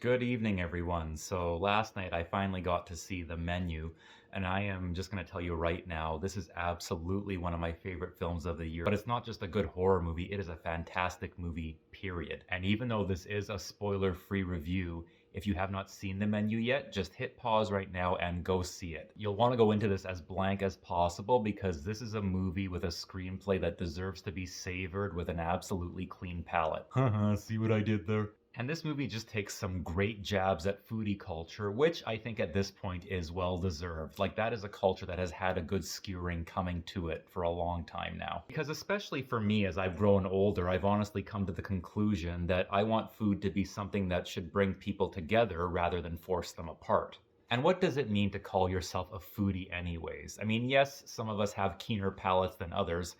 Good evening, everyone. So last night I finally got to see The Menu, and I am just going to tell you right now, this is absolutely one of my favorite films of the year. But it's not just a good horror movie, it is a fantastic movie, period. And even though this is a spoiler-free review, if you have not seen The Menu yet, just hit pause right now and go see it. You'll want to go into this as blank as possible because this is a movie with a screenplay that deserves to be savored with an absolutely clean palate. Haha, see what I did there? And this movie just takes some great jabs at foodie culture, which I think at this point is well deserved. Like, that is a culture that has had a good skewering coming to it for a long time now. Because, especially for me, as I've grown older, I've honestly come to the conclusion that I want food to be something that should bring people together rather than force them apart. And what does it mean to call yourself a foodie, anyways? I mean, yes, some of us have keener palates than others,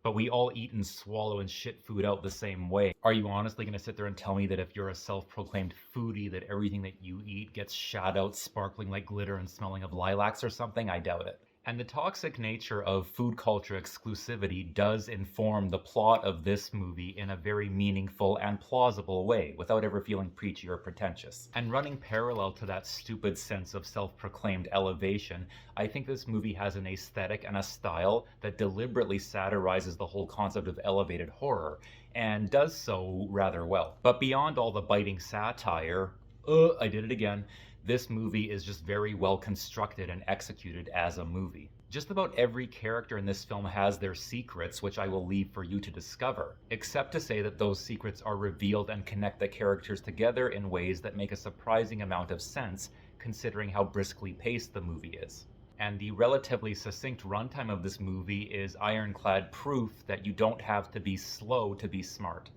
but we all eat and swallow and shit food out the same way. Are you honestly going to sit there and tell me that if you're a self-proclaimed foodie that everything that you eat gets shot out sparkling like glitter and smelling of lilacs or something? I doubt it. And the toxic nature of food culture exclusivity does inform the plot of this movie in a very meaningful and plausible way, without ever feeling preachy or pretentious. And running parallel to that stupid sense of self-proclaimed elevation, I think this movie has an aesthetic and a style that deliberately satirizes the whole concept of elevated horror, and does so rather well. But beyond all the biting satire, I did it again. This movie is just very well constructed and executed as a movie. Just about every character in this film has their secrets, which I will leave for you to discover, except to say that those secrets are revealed and connect the characters together in ways that make a surprising amount of sense, considering how briskly paced the movie is. And the relatively succinct runtime of this movie is ironclad proof that you don't have to be slow to be smart.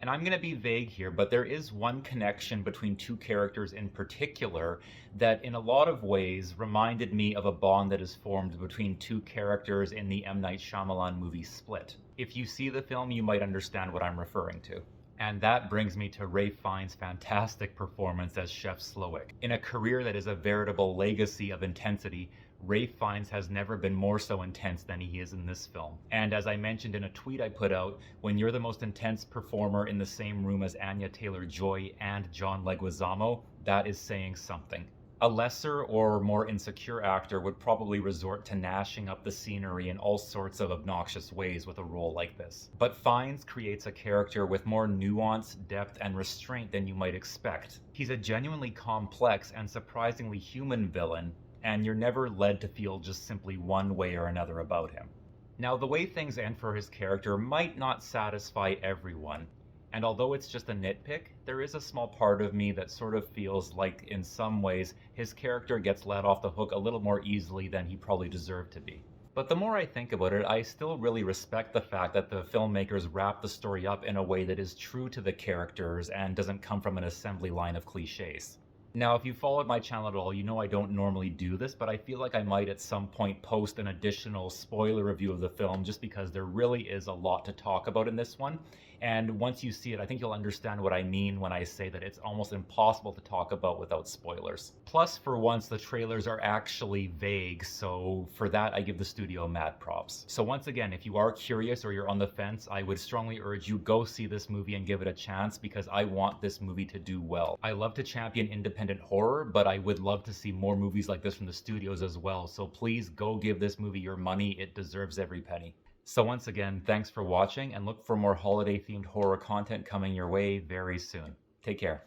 And I'm going to be vague here, but there is one connection between two characters in particular that in a lot of ways reminded me of a bond that is formed between two characters in the M. Night Shyamalan movie Split. If you see the film, you might understand what I'm referring to. And that brings me to Ralph Fiennes' fantastic performance as Chef Slowik. In a career that is a veritable legacy of intensity, Ralph Fiennes has never been more so intense than he is in this film. And as I mentioned in a tweet I put out, when you're the most intense performer in the same room as Anya Taylor-Joy and John Leguizamo, that is saying something. A lesser or more insecure actor would probably resort to gnashing up the scenery in all sorts of obnoxious ways with a role like this. But Fiennes creates a character with more nuance, depth, and restraint than you might expect. He's a genuinely complex and surprisingly human villain, and you're never led to feel just simply one way or another about him. Now, the way things end for his character might not satisfy everyone, and although it's just a nitpick, there is a small part of me that sort of feels like, in some ways, his character gets let off the hook a little more easily than he probably deserved to be. But the more I think about it, I still really respect the fact that the filmmakers wrap the story up in a way that is true to the characters and doesn't come from an assembly line of cliches. Now, if you followed my channel at all, you know I don't normally do this, but I feel like I might at some point post an additional spoiler review of the film just because there really is a lot to talk about in this one. And once you see it, I think you'll understand what I mean when I say that it's almost impossible to talk about without spoilers. Plus, for once, the trailers are actually vague, so for that I give the studio mad props. So once again, if you are curious or you're on the fence, I would strongly urge you go see this movie and give it a chance because I want this movie to do well. I love to champion independent horror, but I would love to see more movies like this from the studios as well, so please go give this movie your money. It deserves every penny. So once again, thanks for watching, and look for more holiday-themed horror content coming your way very soon. Take care.